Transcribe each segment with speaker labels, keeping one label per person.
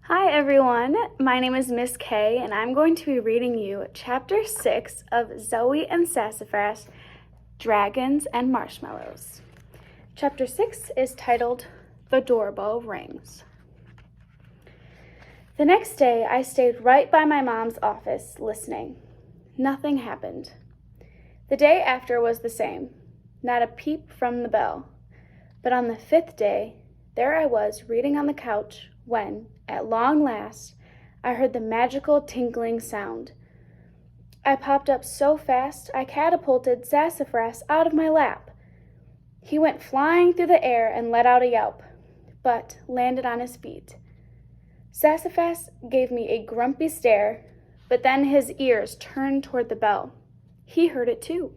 Speaker 1: Hi everyone, my name is Miss Kay and I'm going to be reading you Chapter 6 of Zoey and Sassafras, Dragons and Marshmallows. Chapter 6 is titled The Doorbell Rings. The next day I stayed right by my mom's office listening. Nothing happened. The day after was the same, not a peep from the bell. But on the 5th day, there I was reading on the couch when, at long last, I heard the magical tinkling sound. I popped up so fast I catapulted Sassafras out of my lap. He went flying through the air and let out a yelp, but landed on his feet. Sassafras gave me a grumpy stare, but then his ears turned toward the bell. He heard it too.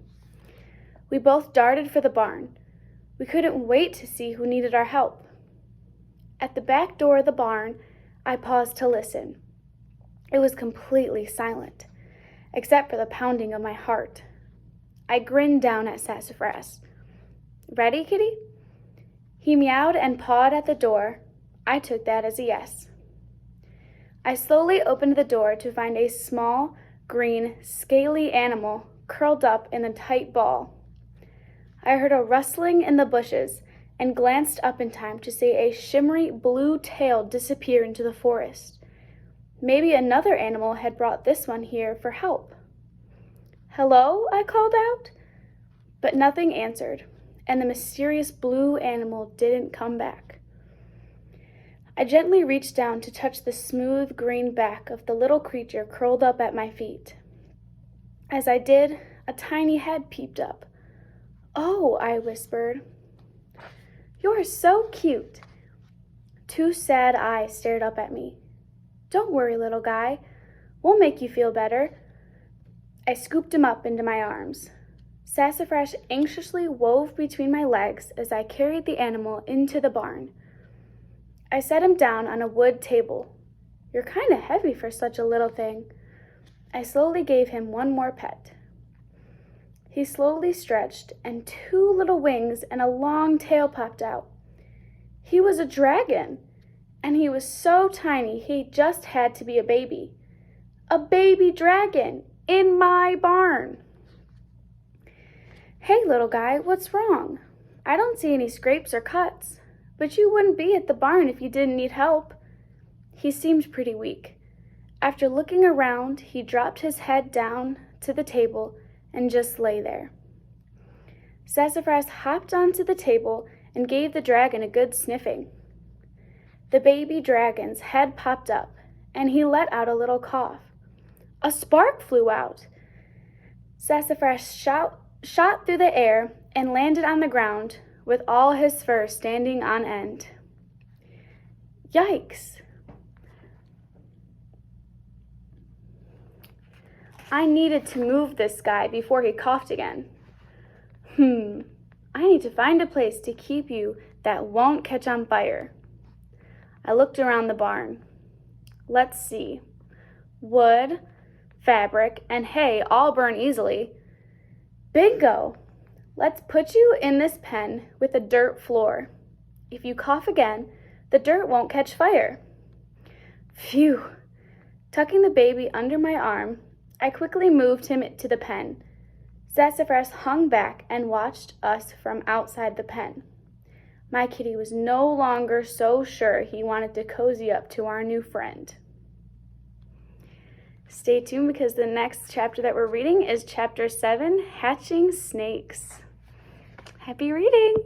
Speaker 1: We both darted for the barn. We couldn't wait to see who needed our help. At the back door of the barn, I paused to listen. It was completely silent, except for the pounding of my heart. I grinned down at Sassafras. "Ready, kitty?" He meowed and pawed at the door. I took that as a yes. I slowly opened the door to find a small, green, scaly animal curled up in a tight ball. I heard a rustling in the bushes and glanced up in time to see a shimmery blue tail disappear into the forest. Maybe another animal had brought this one here for help. "Hello?" I called out. But nothing answered, and the mysterious blue animal didn't come back. I gently reached down to touch the smooth green back of the little creature curled up at my feet. As I did, a tiny head peeped up. "Oh," I whispered. "You're so cute." Two sad eyes stared up at me. "Don't worry, little guy. We'll make you feel better." I scooped him up into my arms. Sassafras anxiously wove between my legs as I carried the animal into the barn. I set him down on a wood table. "You're kind of heavy for such a little thing." I slowly gave him one more pet. He slowly stretched, and two little wings and a long tail popped out. He was a dragon, and he was so tiny he just had to be a baby. A baby dragon in my barn. "Hey, little guy, what's wrong? I don't see any scrapes or cuts, but you wouldn't be at the barn if you didn't need help." He seemed pretty weak. After looking around, he dropped his head down to the table and just lay there. Sassafras hopped onto the table and gave the dragon a good sniffing. The baby dragon's head popped up, and he let out a little cough. A spark flew out. Sassafras shot through the air and landed on the ground with all his fur standing on end. Yikes! I needed to move this guy before he coughed again. I need to find a place to keep you that won't catch on fire. I looked around the barn. Let's see. Wood, fabric, and hay all burn easily. Bingo! Let's put you in this pen with a dirt floor. If you cough again, the dirt won't catch fire. Phew! Tucking the baby under my arm, I quickly moved him to the pen. Sassafras hung back and watched us from outside the pen. My kitty was no longer so sure he wanted to cozy up to our new friend. Stay tuned because the next chapter that we're reading is Chapter 7, Hatching Snakes. Happy reading!